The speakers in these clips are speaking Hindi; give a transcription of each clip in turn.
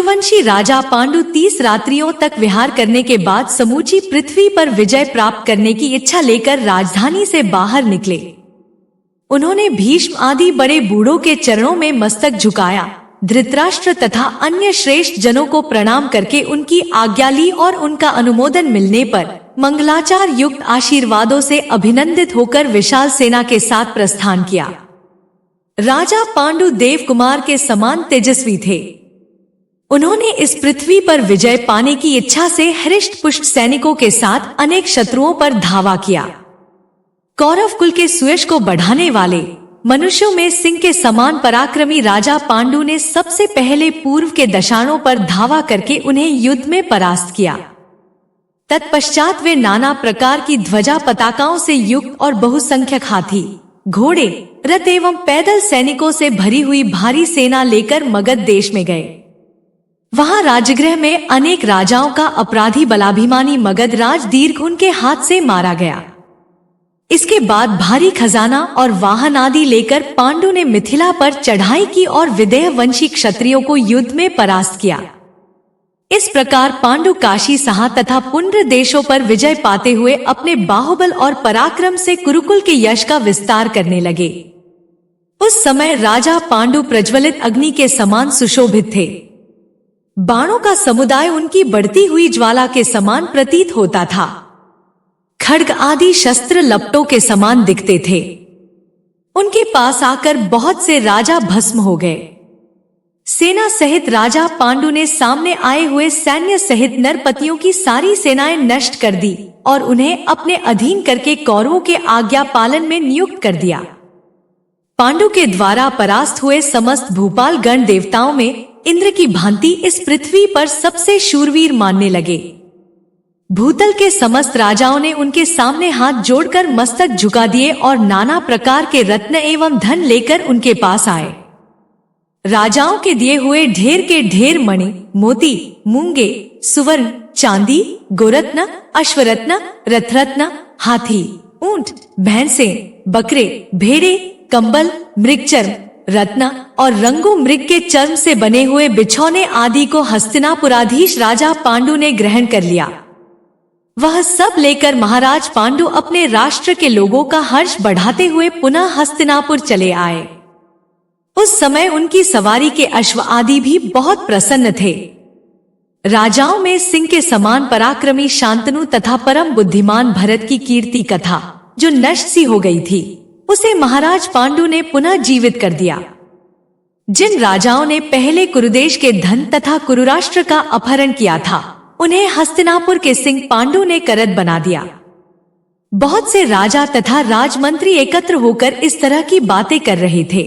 कुरुवंशी राजा पांडु 30 रात्रियों तक विहार करने के बाद समूची पृथ्वी पर विजय प्राप्त करने की इच्छा लेकर राजधानी से बाहर निकले। उन्होंने भीष्म आदि बड़े बूढ़ों के चरणों में मस्तक झुकाया, धृतराष्ट्र तथा अन्य श्रेष्ठ जनों को प्रणाम करके उनकी आज्ञा ली और उनका अनुमोदन मिलने पर मंगलाचार युक्त आशीर्वादों से अभिनंदित होकर विशाल सेना के साथ प्रस्थान किया। राजा पांडु देव कुमार के समान तेजस्वी थे। उन्होंने इस पृथ्वी पर विजय पाने की इच्छा से हृष्ट पुष्ट सैनिकों के साथ अनेक शत्रुओं पर धावा किया। कौरव कुल के सुयश को बढ़ाने वाले मनुष्यों में सिंह के समान पराक्रमी राजा पांडु ने सबसे पहले पूर्व के दशाणों पर धावा करके उन्हें युद्ध में परास्त किया। तत्पश्चात वे नाना प्रकार की ध्वजा पताकाओं से युक्त और बहुसंख्यक हाथी, घोड़े, रथ एवं पैदल सैनिकों से भरी हुई भारी सेना लेकर मगध देश में गए। वहां राजगृह में अनेक राजाओं का अपराधी बलाभिमानी मगध राज दीर्घ उनके हाथ से मारा गया। इसके बाद भारी खजाना और वाहन आदि लेकर पांडु ने मिथिला पर चढ़ाई की और विदेह वंशी क्षत्रियों को युद्ध में परास्त किया। इस प्रकार पांडु काशी, सहा तथा पुंड्र देशों पर विजय पाते हुए अपने बाहुबल और पराक्रम से कुरुकुल के यश का विस्तार करने लगे। उस समय राजा पांडु प्रज्वलित अग्नि के समान सुशोभित थे। बाणों का समुदाय उनकी बढ़ती हुई ज्वाला के समान प्रतीत होता था। खड्ग आदि शस्त्र लपटों के समान दिखते थे। उनके पास आकर बहुत से राजा भस्म हो गए। सेना सहित राजा पांडु ने सामने आए हुए सैन्य सहित नरपतियों की सारी सेनाएं नष्ट कर दी और उन्हें अपने अधीन करके कौरवों के आज्ञा पालन में नियुक्त कर दिया। पांडु के द्वारा परास्त हुए समस्त भूपाल गण देवताओं में इंद्र की भांति इस पृथ्वी पर सबसे शूरवीर मानने लगे। भूतल के समस्त राजाओं ने उनके सामने हाथ जोड़कर मस्तक झुका दिए और नाना प्रकार के रत्न एवं धन लेकर उनके पास आए। राजाओं के दिए हुए ढेर के ढेर मणि, मोती, मूंगे, सुवर्ण, चांदी, गोरत्न, अश्वरत्न, रथरत्न, हाथी, ऊंट, भैंसे, बकरे, भेड़े, कंबल, मृगचर्म, रत्न और रंगो मृग के चर्म से बने हुए बिछौने आदि को हस्तिनापुराधीश राजा पांडु ने ग्रहण कर लिया। वह सब लेकर महाराज पांडु अपने राष्ट्र के लोगों का हर्ष बढ़ाते हुए पुनः हस्तिनापुर चले आए। उस समय उनकी सवारी के अश्व आदि भी बहुत प्रसन्न थे। राजाओं में सिंह के समान पराक्रमी शांतनु तथा परम बुद्धिमान भरत की कीर्ति कथा, जो नष्ट सी हो गई थी, उसे महाराज पांडु ने पुनः जीवित कर दिया। जिन राजाओं ने पहले कुरुदेश के धन तथा कुरुराष्ट्र का अपहरण किया था, उन्हें हस्तिनापुर के सिंह पांडु ने करद बना दिया। बहुत से राजा तथा राजमंत्री एकत्र होकर इस तरह की बातें कर रहे थे।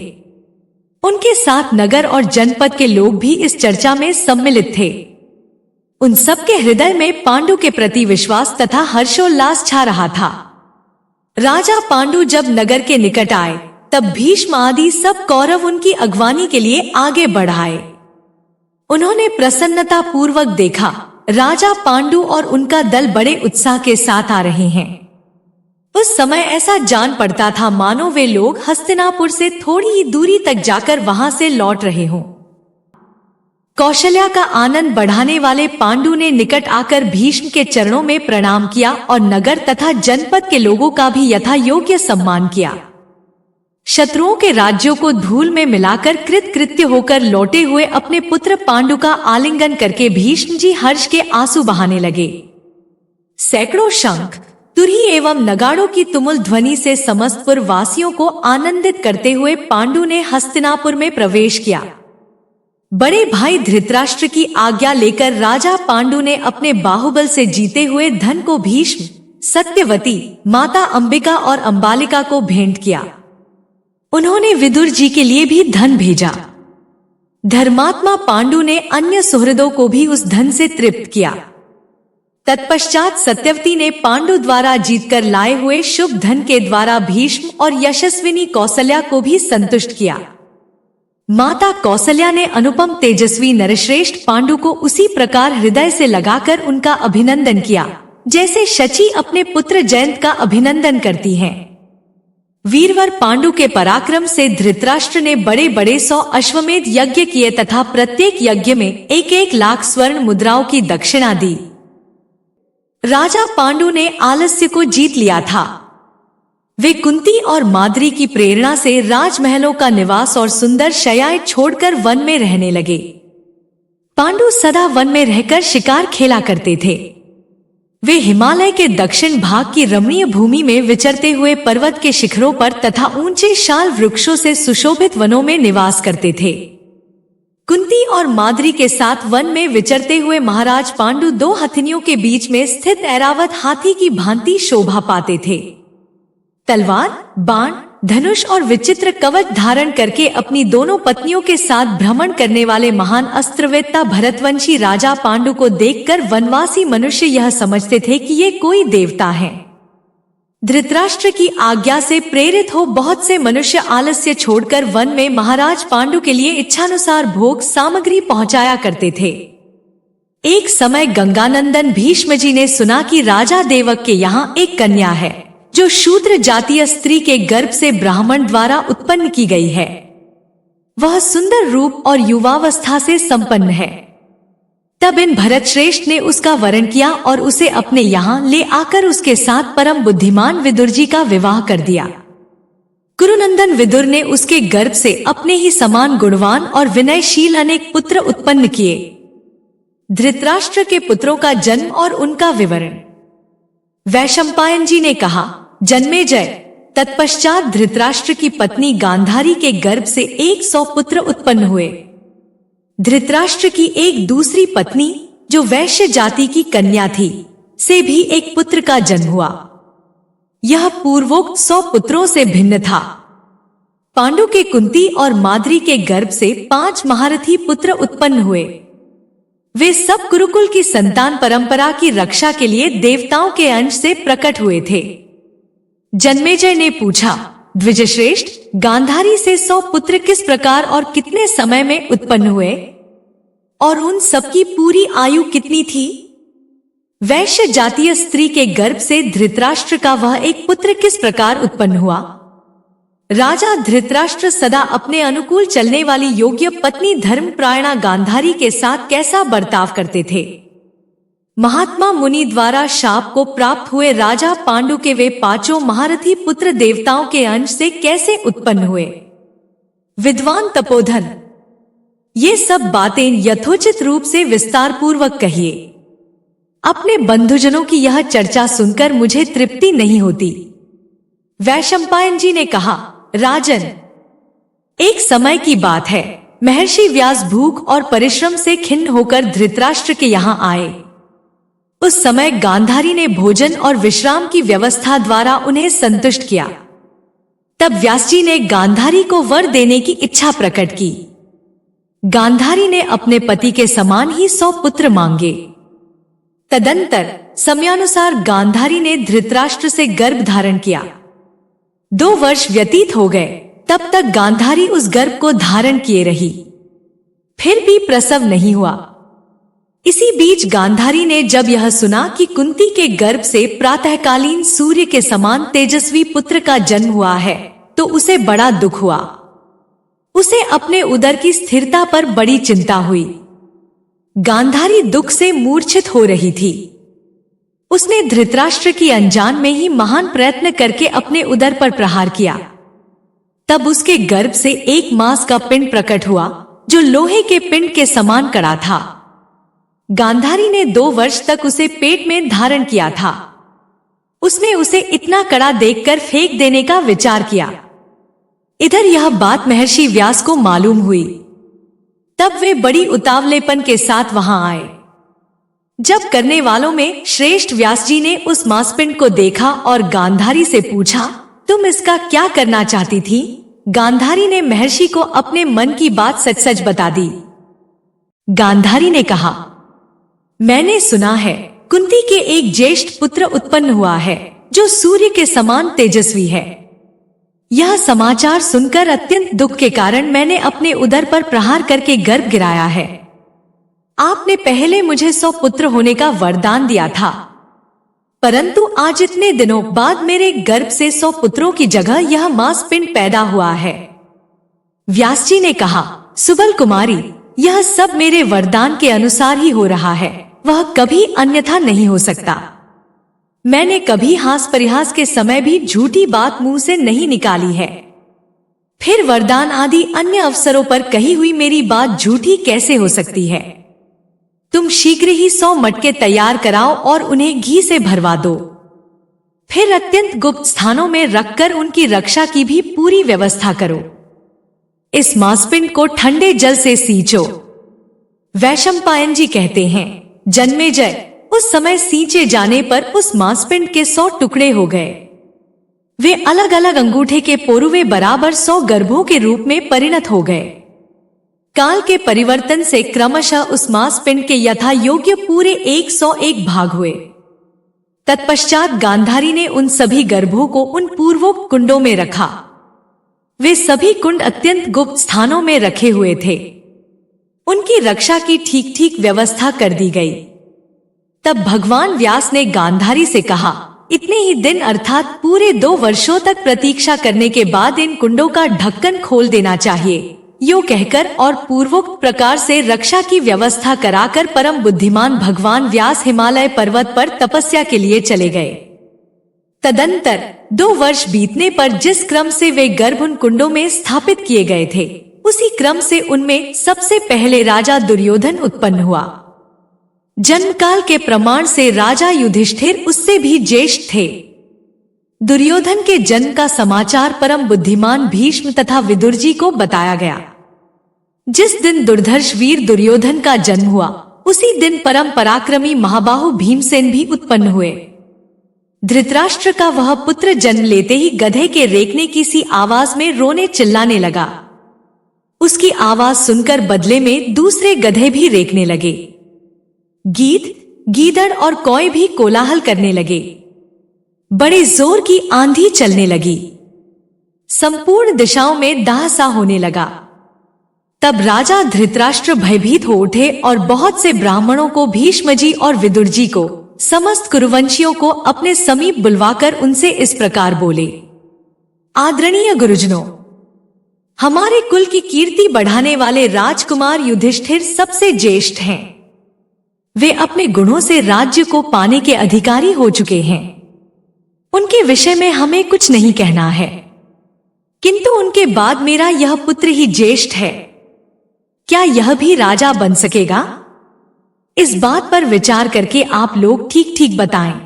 उनके साथ नगर और जनपद के लोग भी इस चर्चा में सम्मिलित थे। उन सबके हृदय में पांडु के प्रति विश्वास तथा हर्षोल्लास छा रहा था। राजा पांडु जब नगर के निकट आए, तब भीष्म आदि सब कौरव उनकी अगवानी के लिए आगे बढ़ आए। उन्होंने प्रसन्नता पूर्वक देखा, राजा पांडु और उनका दल बड़े उत्साह के साथ आ रहे हैं। उस समय ऐसा जान पड़ता था मानो वे लोग हस्तिनापुर से थोड़ी ही दूरी तक जाकर वहां से लौट रहे हों। कौशल्या का आनंद बढ़ाने वाले पांडु ने निकट आकर भीष्म के चरणों में प्रणाम किया और नगर तथा जनपद के लोगों का भी यथा योग्य सम्मान किया। शत्रुओं के राज्यों को धूल में मिलाकर कृतकृत्य होकर लौटे हुए अपने पुत्र पांडु का आलिंगन करके भीष्म जी हर्ष के आंसू बहाने लगे। सैकड़ों शंख, तुरही एवं नगाड़ों की तुमुल ध्वनि से समस्त पुरवासियों को आनंदित करते हुए पांडु ने हस्तिनापुर में प्रवेश किया। बड़े भाई धृतराष्ट्र की आज्ञा लेकर राजा पांडु ने अपने बाहुबल से जीते हुए धन को भीष्म, सत्यवती, माता अंबिका और अंबालिका को भेंट किया। उन्होंने विदुर जी के लिए भी धन भेजा। धर्मात्मा पांडु ने अन्य सुहृदों को भी उस धन से तृप्त किया। तत्पश्चात सत्यवती ने पांडु द्वारा जीतकर लाए हुए शुभ धन के द्वारा भीष्म और यशस्विनी कौसल्या को भी संतुष्ट किया। माता कौसल्या ने अनुपम तेजस्वी नरश्रेष्ठ पांडु को उसी प्रकार हृदय से लगाकर उनका अभिनंदन किया, जैसे शची अपने पुत्र जयंत का अभिनंदन करती हैं। वीरवर पांडु के पराक्रम से धृतराष्ट्र ने बड़े बड़े 100 अश्वमेध यज्ञ किए तथा प्रत्येक यज्ञ में 1-1 लाख स्वर्ण मुद्राओं की दक्षिणा दी। राजा पांडु ने आलस्य को जीत लिया था। वे कुंती और माद्री की प्रेरणा से राजमहलों का निवास और सुंदर शैयाएं छोड़कर वन में रहने लगे। पांडु सदा वन में रहकर शिकार खेला करते थे। वे हिमालय के दक्षिण भाग की रमणीय भूमि में विचरते हुए पर्वत के शिखरों पर तथा ऊंचे शाल वृक्षों से सुशोभित वनों में निवास करते थे। कुंती और माद्री के साथ वन में विचरते हुए महाराज पांडु 2 हथिनियों के बीच में स्थित ऐरावत हाथी की भांति शोभा पाते थे। तलवार, बाण, धनुष और विचित्र कवच धारण करके अपनी दोनों पत्नियों के साथ भ्रमण करने वाले महान अस्त्रवेत्ता भरतवंशी राजा पांडु को देखकर वनवासी मनुष्य यह समझते थे कि ये कोई देवता है। धृतराष्ट्र की आज्ञा से प्रेरित हो बहुत से मनुष्य आलस्य छोड़कर वन में महाराज पांडु के लिए इच्छानुसार भोग सामग्री पहुंचाया करते थे। एक समय गंगानंदन भीष्म जी ने सुना कि राजा देवक के यहाँ एक कन्या है जो शूद्र जातीय स्त्री के गर्भ से ब्राह्मण द्वारा उत्पन्न की गई है। वह सुंदर रूप और युवावस्था से संपन्न है। तब इन भरत श्रेष्ठ ने उसका वरण किया और उसे अपने यहाँ ले आकर उसके साथ परम बुद्धिमान विदुर जी का विवाह कर दिया। कुरुनंदन विदुर ने उसके गर्भ से अपने ही समान गुणवान और विनयशील अनेक पुत्र उत्पन्न किए। धृतराष्ट्र के पुत्रों का जन्म और उनका विवरण। वैशंपायन जी ने कहा, जन्मेजय, तत्पश्चात धृतराष्ट्र की पत्नी गांधारी के गर्भ से 100 पुत्र उत्पन्न हुए। धृतराष्ट्र की एक दूसरी पत्नी जो वैश्य जाति की कन्या थी से भी एक पुत्र का जन्म हुआ। यह पूर्वोक्त 100 पुत्रों से भिन्न था। पांडु के कुंती और माद्री के गर्भ से 5 महारथी पुत्र उत्पन्न हुए। वे सब कुरुकुल की संतान परंपरा की रक्षा के लिए देवताओं के अंश से प्रकट हुए थे। जन्मेजय ने पूछा, द्विजश्रेष्ठ, गांधारी से 100 पुत्र किस प्रकार और कितने समय में उत्पन्न हुए और उन सबकी पूरी आयु कितनी थी? वैश्य जातीय स्त्री के गर्भ से धृतराष्ट्र का वह एक पुत्र किस प्रकार उत्पन्न हुआ? राजा धृतराष्ट्र सदा अपने अनुकूल चलने वाली योग्य पत्नी धर्मप्रायणा गांधारी के साथ कैसा बर्ताव करते थे? महात्मा मुनि द्वारा शाप को प्राप्त हुए राजा पांडु के वे 5 महारथी पुत्र देवताओं के अंश से कैसे उत्पन्न हुए? विद्वान तपोधन, ये सब बातें यथोचित रूप से विस्तार पूर्वक कहिए। अपने बंधुजनों की यह चर्चा सुनकर मुझे तृप्ति नहीं होती। वैशंपायन जी ने कहा, राजन, एक समय की बात है, महर्षि व्यास भूख और परिश्रम से खिन्न होकर धृतराष्ट्र के यहाँ आए। उस समय गांधारी ने भोजन और विश्राम की व्यवस्था द्वारा उन्हें संतुष्ट किया। तब व्यास जी ने गांधारी को वर देने की इच्छा प्रकट की। गांधारी ने अपने पति के समान ही 100 पुत्र मांगे। तदंतर समयानुसार गांधारी ने धृतराष्ट्र से गर्भ धारण किया। 2 वर्ष व्यतीत हो गए, तब तक गांधारी उस गर्भ को धारण किए रही, फिर भी प्रसव नहीं हुआ। इसी बीच गांधारी ने जब यह सुना कि कुंती के गर्भ से प्रातःकालीन सूर्य के समान तेजस्वी पुत्र का जन्म हुआ है, तो उसे बड़ा दुख हुआ। उसे अपने उदर की स्थिरता पर बड़ी चिंता हुई। गांधारी दुख से मूर्छित हो रही थी। उसने धृतराष्ट्र की अनजान में ही महान प्रयत्न करके अपने उदर पर प्रहार किया। तब उसके गर्भ से 1 मास का पिंड प्रकट हुआ जो लोहे के पिंड के समान कड़ा था। गांधारी ने 2 वर्ष तक उसे पेट में धारण किया था। उसने उसे इतना कड़ा देखकर फेंक देने का विचार किया। इधर यह बात महर्षि व्यास को मालूम हुई। तब वे बड़ी उतावलेपन के साथ वहां आए। जब करने वालों में श्रेष्ठ व्यास जी ने उस मांसपिंड को देखा और गांधारी से पूछा, तुम इसका क्या करना चाहती थी? गांधारी ने महर्षि को अपने मन की बात सच सच बता दी। गांधारी ने कहा, मैंने सुना है कुंती के एक ज्येष्ठ पुत्र उत्पन्न हुआ है जो सूर्य के समान तेजस्वी है। यह समाचार सुनकर अत्यंत दुख के कारण मैंने अपने उदर पर प्रहार करके गर्भ गिराया है। आपने पहले मुझे 100 पुत्र होने का वरदान दिया था। परंतु आज इतने दिनों बाद मेरे गर्भ से 100 पुत्रों की जगह यह मांसपिंड पैदा हुआ है। व्यास जी ने कहा, सुबल कुमारी, यह सब मेरे वरदान के अनुसार ही हो रहा है, वह कभी अन्यथा नहीं हो सकता। मैंने कभी हास परिहास के समय भी झूठी बात मुंह से नहीं निकाली है। फिर वरदान आदि अन्य अवसरों पर कही हुई मेरी बात झूठी कैसे हो सकती है? तुम शीघ्र ही 100 मटके तैयार कराओ और उन्हें घी से भरवा दो। फिर अत्यंत गुप्त स्थानों में रखकर उनकी रक्षा की भी पूरी व्यवस्था करो। इस मांसपिंड को ठंडे जल से सींचो। वैशंपायन जी कहते हैं, जन्मेजय, उस समय सींचे जाने पर उस मांसपिंड के 100 टुकड़े हो गए। वे अलग अलग अंगूठे के पोरुवे बराबर 100 गर्भों के रूप में परिणत हो गए। काल के परिवर्तन से क्रमशः उस मांसपिंड के यथा योग्य पूरे 101 भाग हुए। तत्पश्चात गांधारी ने उन सभी गर्भों को उन पूर्वोक्त कुंडों में रखा। वे सभी कुंड अत्यंत गुप्त स्थानों में रखे हुए थे। उनकी रक्षा की ठीक ठीक व्यवस्था कर दी गई। तब भगवान व्यास ने गांधारी से कहा, इतने ही दिन अर्थात पूरे 2 वर्षों तक प्रतीक्षा करने के बाद इन कुंडों का ढक्कन खोल देना चाहिए। यो कहकर और पूर्वोक्त प्रकार से रक्षा की व्यवस्था कराकर परम बुद्धिमान भगवान व्यास हिमालय पर्वत पर तपस्या के लिए चले गए। तदंतर 2 वर्ष बीतने पर जिस क्रम से वे गर्भ उन कुंडों में स्थापित किए गए थे, उसी क्रम से उनमें सबसे पहले राजा दुर्योधन उत्पन्न हुआ। जन्मकाल के प्रमाण से राजा युधिष्ठिर उससे भी ज्येष्ठ थे। दुर्योधन के जन्म का समाचार परम बुद्धिमान भीष्म तथा विदुर जी को बताया गया। जिस दिन दुर्धर्ष वीर दुर्योधन का जन्म हुआ, उसी दिन परम पराक्रमी महाबाहु भीमसेन भी उत्पन्न हुए। धृतराष्ट्र का वह पुत्र जन्म लेते ही गधे के रेंकने की सी आवाज में रोने चिल्लाने लगा। उसकी आवाज सुनकर बदले में दूसरे गधे भी रेंकने लगे। गीद, गीदड़ और कौए भी कोलाहल करने लगे। बड़े जोर की आंधी चलने लगी। संपूर्ण दिशाओं में दाहसा होने लगा। तब राजा धृतराष्ट्र भयभीत हो उठे और बहुत से ब्राह्मणों को, भीष्म जी और विदुर जी को, समस्त कुरुवंशियों को अपने समीप बुलवाकर उनसे इस प्रकार बोले, आदरणीय गुरुजनों, हमारे कुल की कीर्ति बढ़ाने वाले राजकुमार युधिष्ठिर सबसे ज्येष्ठ हैं। वे अपने गुणों से राज्य को पाने के अधिकारी हो चुके हैं। उनके विषय में हमें कुछ नहीं कहना है, किंतु उनके बाद मेरा यह पुत्र ही ज्येष्ठ है। क्या यह भी राजा बन सकेगा? इस बात पर विचार करके आप लोग ठीक ठीक बताएं।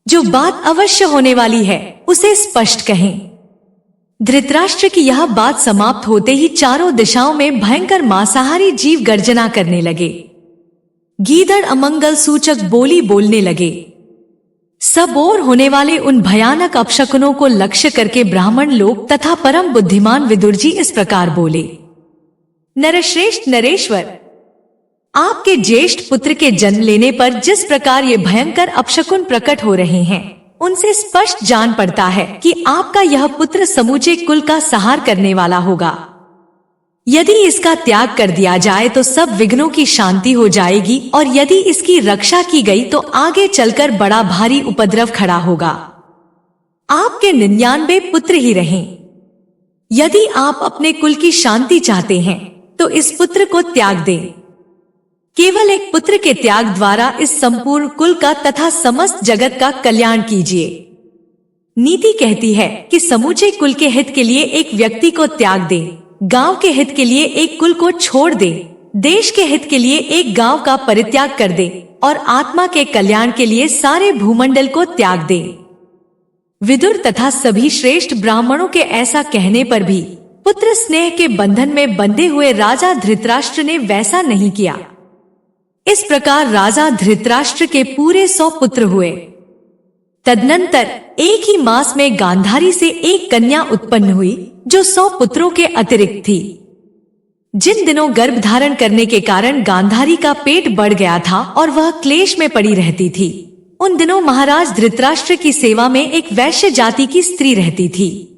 जो बात अवश्य होने वाली है उसे स्पष्ट कहें। धृतराष्ट्र की यह बात समाप्त होते ही चारों दिशाओं में भयंकर मांसाहारी जीव गर्जना करने लगे। गीदड़ अमंगल सूचक बोली बोलने लगे। सब ओर होने वाले उन भयानक अपशकुनों को लक्ष्य करके ब्राह्मण लोग तथा परम बुद्धिमान विदुर जी इस प्रकार बोले, नरश्रेष्ठ नरेश्वर, आपके ज्येष्ठ पुत्र के जन्म लेने पर जिस प्रकार ये भयंकर अपशकुन प्रकट हो रहे हैं, उनसे स्पष्ट जान पड़ता है कि आपका यह पुत्र समूचे कुल का संहार करने वाला होगा। यदि इसका त्याग कर दिया जाए तो सब विघ्नों की शांति हो जाएगी, और यदि इसकी रक्षा की गई तो आगे चलकर बड़ा भारी उपद्रव खड़ा होगा। आपके 99 पुत्र ही रहें। यदि आप अपने कुल की शांति चाहते हैं तो इस पुत्र को त्याग दें। केवल एक पुत्र के त्याग द्वारा इस संपूर्ण कुल का तथा समस्त जगत का कल्याण कीजिए। नीति कहती है कि समूचे कुल के हित के लिए एक व्यक्ति को त्याग दें, गांव के हित के लिए एक कुल को छोड़ दे, देश के हित के लिए एक गांव का परित्याग कर दे, और आत्मा के कल्याण के लिए सारे भूमंडल को त्याग दे। विदुर तथा सभी श्रेष्ठ ब्राह्मणों के ऐसा कहने पर भी पुत्र स्नेह के बंधन में बंधे हुए राजा धृतराष्ट्र ने वैसा नहीं किया। इस प्रकार राजा धृतराष्ट्र के पूरे 100 पुत्र हुए। तदनंतर एक ही मास में गांधारी से एक कन्या उत्पन्न हुई जो 100 पुत्रों के अतिरिक्त थी। जिन दिनों गर्भ धारण करने के कारण गांधारी का पेट बढ़ गया था और वह क्लेश में पड़ी रहती थी, उन दिनों महाराज धृतराष्ट्र की सेवा में एक वैश्य जाति की स्त्री रहती थी।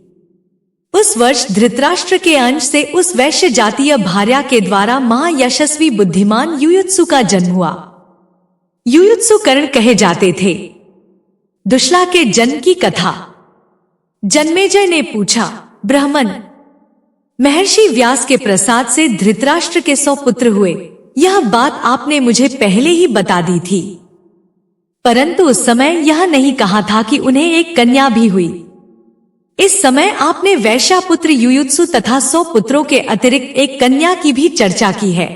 उस वर्ष धृतराष्ट्र के अंश से उस वैश्य जातीय भार्या के द्वारा महायशस्वी बुद्धिमान युयुत्सु का जन्म हुआ। युयुत्सु कर्ण कहे जाते थे। दुश्ला के जन्म की कथा। जन्मेजय ने पूछा, ब्राह्मण, महर्षि व्यास के प्रसाद से धृतराष्ट्र के 100 पुत्र हुए। यह बात आपने मुझे पहले ही बता दी थी, परंतु उस समय यह नहीं कहा था कि उन्हें एक कन्या भी हुई। इस समय आपने वैश्यापुत्र युयुत्सु तथा 100 पुत्रों के अतिरिक्त एक कन्या की भी चर्चा की है।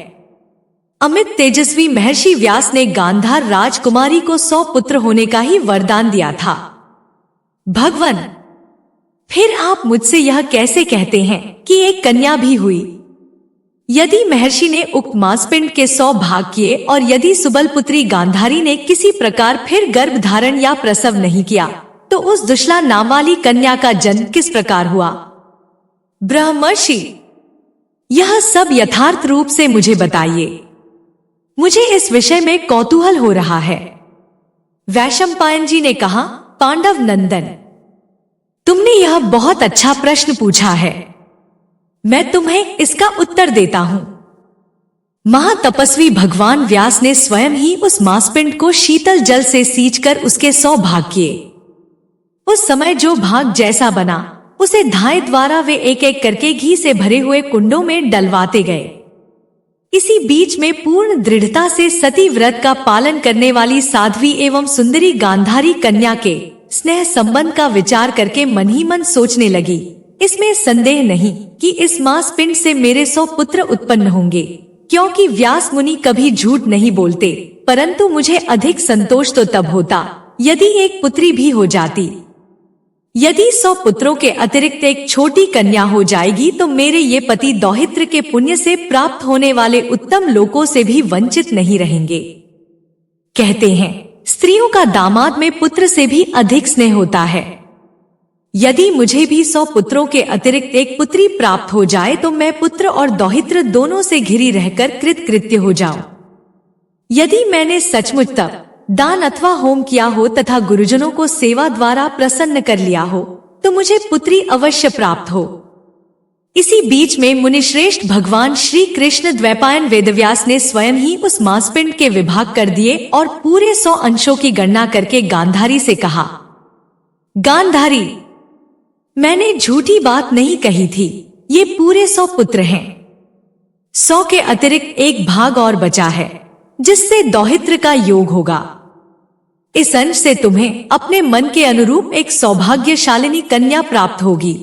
अमित तेजस्वी महर्षि व्यास ने गांधार राजकुमारी को 100 पुत्र होने का ही वरदान दिया था। भगवान, फिर आप मुझसे यह कैसे कहते हैं कि एक कन्या भी हुई? यदि महर्षि ने उक्त मांसपिंड के 100 भाग किए और यदि सुबलपुत्री गांधारी ने किसी प्रकार फिर गर्भ धारण या प्रसव नहीं किया, तो उस दुश्ला नाम वाली कन्या का जन्म किस प्रकार हुआ? ब्रह्मर्षि, यह सब यथार्थ रूप से मुझे बताइए। मुझे इस विषय में कौतूहल हो रहा है। वैशंपायन जी ने कहा, पांडव नंदन, तुमने यह बहुत अच्छा प्रश्न पूछा है। मैं तुम्हें इसका उत्तर देता हूं। महातपस्वी भगवान व्यास ने स्वयं ही उस मांसपिंड को शीतल जल से सींचकर उसके 100 भाग किए। उस समय जो भाग जैसा बना, उसे धाय द्वारा वे एक एक करके घी से भरे हुए कुंडों में डलवाते गए। इसी बीच में पूर्ण दृढ़ता से सती व्रत का पालन करने वाली साध्वी एवं सुंदरी गांधारी कन्या के स्नेह संबंध का विचार करके मन ही मन सोचने लगी, इसमें संदेह नहीं कि इस मांसपिंड से मेरे 100 पुत्र उत्पन्न होंगे, क्योंकि व्यास मुनि कभी झूठ नहीं बोलते। परंतु मुझे अधिक संतोष तो तब होता यदि एक पुत्री भी हो जाती। यदि 100 पुत्रों के अतिरिक्त एक छोटी कन्या हो जाएगी तो मेरे ये पति दौहित्र के पुण्य से प्राप्त होने वाले उत्तम लोकों से भी वंचित नहीं रहेंगे। कहते हैं, स्त्रियों का दामाद में पुत्र से भी अधिक स्नेह होता है। यदि मुझे भी 100 पुत्रों के अतिरिक्त एक पुत्री प्राप्त हो जाए तो मैं पुत्र और दौहित्र दोनों से घिरी रहकर कृतकृत्य हो जाऊं। यदि मैंने सचमुच तप, दान अथवा होम किया हो तथा गुरुजनों को सेवा द्वारा प्रसन्न कर लिया हो, तो मुझे पुत्री अवश्य प्राप्त हो। इसी बीच में मुनिश्रेष्ठ भगवान श्री कृष्ण द्वैपायन वेदव्यास ने स्वयं ही उस मांसपिंड के विभाग कर दिए और पूरे 100 अंशों की गणना करके गांधारी से कहा, गांधारी, मैंने झूठी बात नहीं कही थी। ये पूरे 100 पुत्र हैं। 100 के अतिरिक्त एक भाग और बचा है, जिससे दौहित्र का योग होगा। इस अंश से तुम्हें अपने मन के अनुरूप एक सौभाग्यशालिनी कन्या प्राप्त होगी।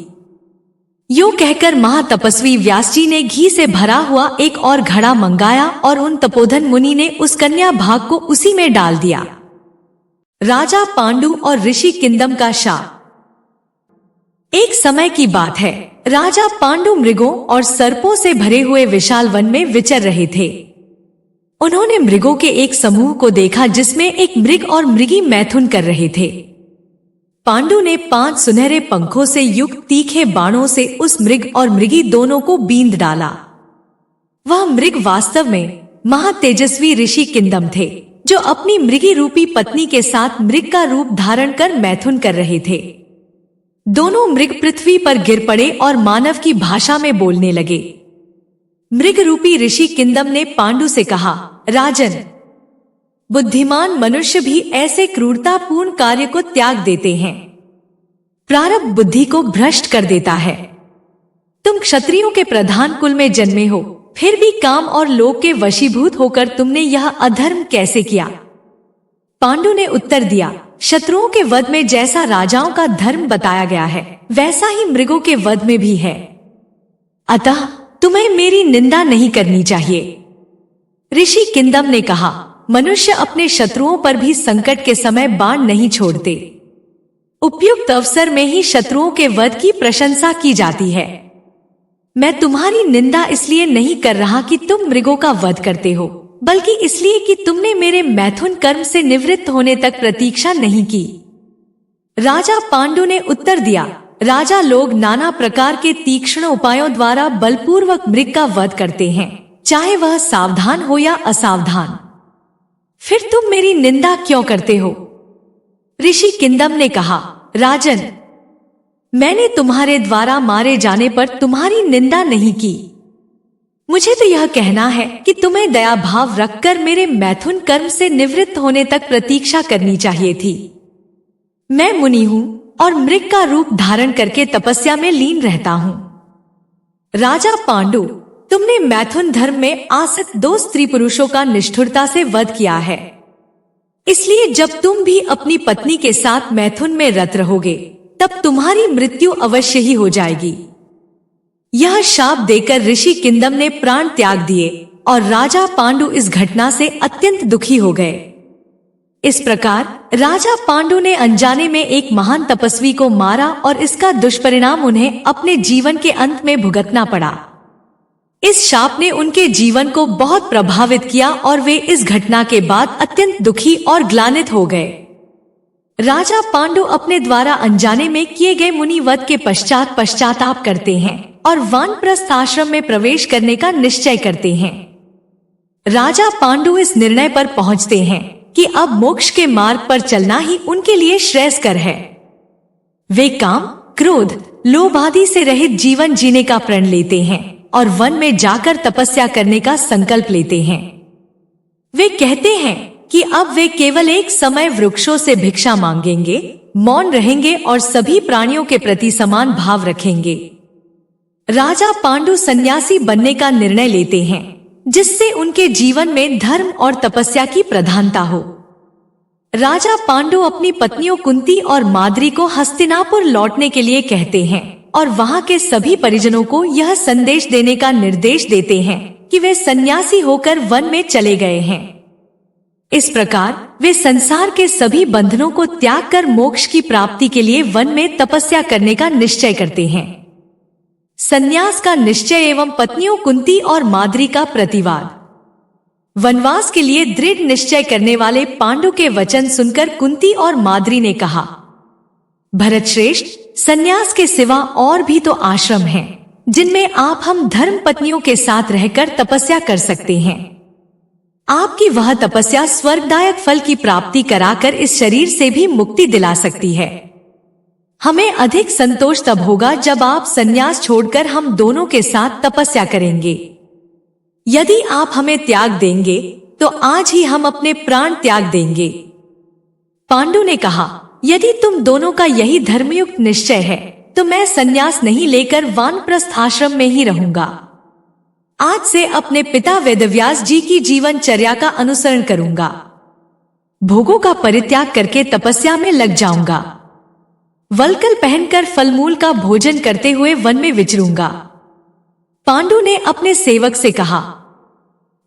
यूं कहकर महातपस्वी व्यास जी ने घी से भरा हुआ एक और घड़ा मंगाया और उन तपोधन मुनि ने उस कन्या भाग को उसी में डाल दिया। राजा पांडु और ऋषि किंदम का शाप। एक समय की बात है, राजा पांडु मृगों और सर्पों से भरे हुए विशाल वन में विचर रहे थे। उन्होंने मृगों के एक समूह को देखा जिसमें एक मृग और मृगी मैथुन कर रहे थे। पांडु ने 5 सुनहरे पंखों से युक्त तीखे बाणों से उस मृग और मृगी दोनों को बींध डाला। वह मृग वास्तव में महातेजस्वी ऋषि किंदम थे, जो अपनी मृगी रूपी पत्नी के साथ मृग का रूप धारण कर मैथुन कर रहे थे। दोनों मृग पृथ्वी पर गिर पड़े और मानव की भाषा में बोलने लगे। मृग रूपी ऋषि किंदम ने पांडु से कहा, राजन, बुद्धिमान मनुष्य भी ऐसे क्रूरतापूर्ण कार्य को त्याग देते हैं। प्रारब्ध बुद्धि को भ्रष्ट कर देता है। तुम क्षत्रियों के प्रधान कुल में जन्मे हो, फिर भी काम और लोभ के वशीभूत होकर तुमने यह अधर्म कैसे किया? पांडु ने उत्तर दिया, शत्रुओं के वध में जैसा राजाओं का धर्म बताया गया है, वैसा ही मृगों के वध में भी है। अतः तुम्हें मेरी निंदा नहीं करनी चाहिए। ऋषि किंदम ने कहा, मनुष्य अपने शत्रुओं पर भी संकट के समय बाण नहीं छोड़ते। उपयुक्त अवसर में ही शत्रुओं के वध की प्रशंसा की जाती है। मैं तुम्हारी निंदा इसलिए नहीं कर रहा कि तुम मृगों का वध करते हो, बल्कि इसलिए कि तुमने मेरे मैथुन कर्म से निवृत्त होने तक प्रतीक्षा नहीं की। राजा पांडु ने उत्तर दिया, राजा लोग नाना प्रकार के तीक्ष्ण उपायों द्वारा बलपूर्वक मृग का वध करते हैं, चाहे वह सावधान हो या असावधान। फिर तुम मेरी निंदा क्यों करते हो? ऋषि किंदम ने कहा, राजन, मैंने तुम्हारे द्वारा मारे जाने पर तुम्हारी निंदा नहीं की। मुझे तो यह कहना है कि तुम्हें दया भाव रखकर मेरे मैथुन कर्म से निवृत्त होने तक प्रतीक्षा करनी चाहिए थी। मैं मुनि हूँ और मृग का रूप धारण करके तपस्या में लीन रहता हूँ। राजा पांडु, तुमने मैथुन धर्म में आसक्त 2 स्त्री पुरुषों का निष्ठुरता से वध किया है। इसलिए जब तुम भी अपनी पत्नी के साथ मैथुन में रत रहोगे तब तुम्हारी मृत्यु अवश्य ही हो जाएगी। यह शाप देकर ऋषि किंदम ने प्राण त्याग दिए और राजा पांडु इस घटना से अत्यंत दुखी हो गए। इस प्रकार राजा पांडु ने अनजाने में एक महान तपस्वी को मारा और इसका दुष्परिणाम उन्हें अपने जीवन के अंत में भुगतना पड़ा। इस शाप ने उनके जीवन को बहुत प्रभावित किया और वे इस घटना के बाद अत्यंत दुखी और ग्लानित हो गए। राजा पांडु अपने द्वारा अनजाने में किए गए मुनिवध के पश्चात पश्चाताप करते हैं और वानप्रस्थ आश्रम में प्रवेश करने का निश्चय करते हैं। राजा पांडु इस निर्णय पर पहुंचते हैं कि अब मोक्ष के मार्ग पर चलना ही उनके लिए श्रेयस्कर है। वे काम, क्रोध, लोभ आदि से रहित जीवन जीने का प्रण लेते हैं और वन में जाकर तपस्या करने का संकल्प लेते हैं। वे कहते हैं कि अब वे केवल एक समय वृक्षों से भिक्षा मांगेंगे, मौन रहेंगे और सभी प्राणियों के प्रति समान भाव रखेंगे। राजा पांडु सन्यासी बनने का निर्णय लेते हैं जिससे उनके जीवन में धर्म और तपस्या की प्रधानता हो। राजा पांडु अपनी पत्नियों कुंती और माद्री को हस्तिनापुर लौटने के लिए कहते हैं और वहां के सभी परिजनों को यह संदेश देने का निर्देश देते हैं कि वे सन्यासी होकर वन में चले गए हैं। इस प्रकार वे संसार के सभी बंधनों को त्याग कर मोक्ष की प्राप्ति के लिए वन में तपस्या करने का निश्चय करते हैं। संन्यास का निश्चय एवं पत्नियों कुंती और माद्री का प्रतिवाद। वनवास के लिए दृढ़ निश्चय करने वाले पांडु के वचन सुनकर कुंती और माद्री ने कहा, भरत श्रेष्ठ, संन्यास के सिवा और भी तो आश्रम हैं, जिनमें आप हम धर्म पत्नियों के साथ रहकर तपस्या कर सकते हैं। आपकी वह तपस्या स्वर्गदायक फल की प्राप्ति कराकर इस शरीर से भी मुक्ति दिला सकती है। हमें अधिक संतोष तब होगा जब आप संन्यास छोड़कर हम दोनों के साथ तपस्या करेंगे। यदि आप हमें त्याग देंगे तो आज ही हम अपने प्राण त्याग देंगे। पांडु ने कहा, यदि तुम दोनों का यही धर्मयुक्त निश्चय है तो मैं संन्यास नहीं लेकर वानप्रस्थ आश्रम में ही रहूंगा। आज से अपने पिता वेदव्यास जी की जीवनचर्या का अनुसरण करूंगा। भोगों का परित्याग करके तपस्या में लग जाऊंगा। वल्कल पहनकर फलमूल का भोजन करते हुए वन में विचरूंगा। पांडु ने अपने सेवक से कहा,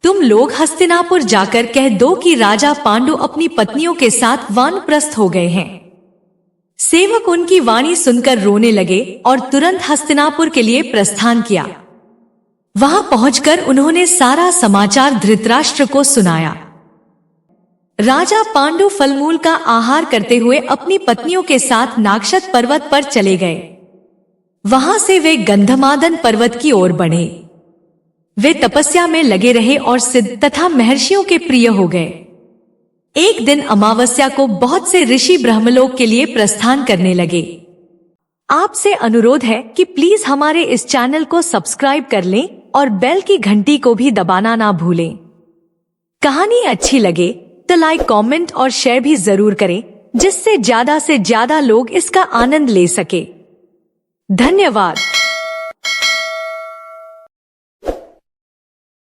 तुम लोग हस्तिनापुर जाकर कह दो कि राजा पांडु अपनी पत्नियों के साथ वानप्रस्थ हो गए हैं। सेवक उनकी वाणी सुनकर रोने लगे और तुरंत हस्तिनापुर के लिए प्रस्थान किया। वहां पहुंचकर उन्होंने सारा समाचार धृतराष्ट्र को सुनाया। राजा पांडु फलमूल का आहार करते हुए अपनी पत्नियों के साथ नागशत पर्वत पर चले गए। वहां से वे गंधमादन पर्वत की ओर बढ़े। वे तपस्या में लगे रहे और सिद्ध तथा महर्षियों के प्रिय हो गए। एक दिन अमावस्या को बहुत से ऋषि ब्रह्मलोक के लिए प्रस्थान करने लगे। आपसे अनुरोध है कि प्लीज हमारे इस चैनल को सब्सक्राइब कर लें और बेल की घंटी को भी दबाना ना भूलें। कहानी अच्छी लगे तो लाइक, कमेंट और शेयर भी जरूर करें, जिससे ज्यादा से ज्यादा लोग इसका आनंद ले सके। धन्यवाद।